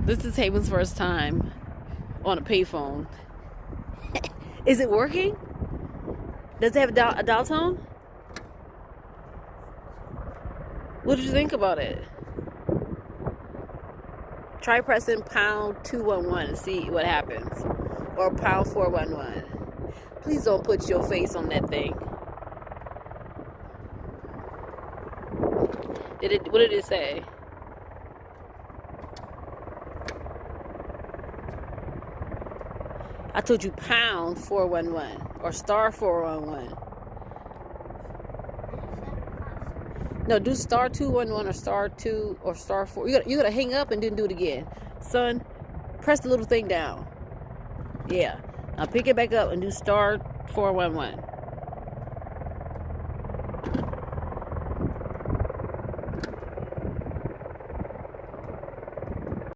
This is Haven's first time on a payphone. Is it working? Does it have a dial tone? What did you think about it? Try pressing pound 211 and see what happens. Or pound 411. Please don't put your face on that thing. What did it say? I told you pound 411 or star 411. No, do star 211 or star 2 or star 4. You gotta hang up and then do it again. Son, press the little thing down. Yeah. Now pick it back up and do star 411.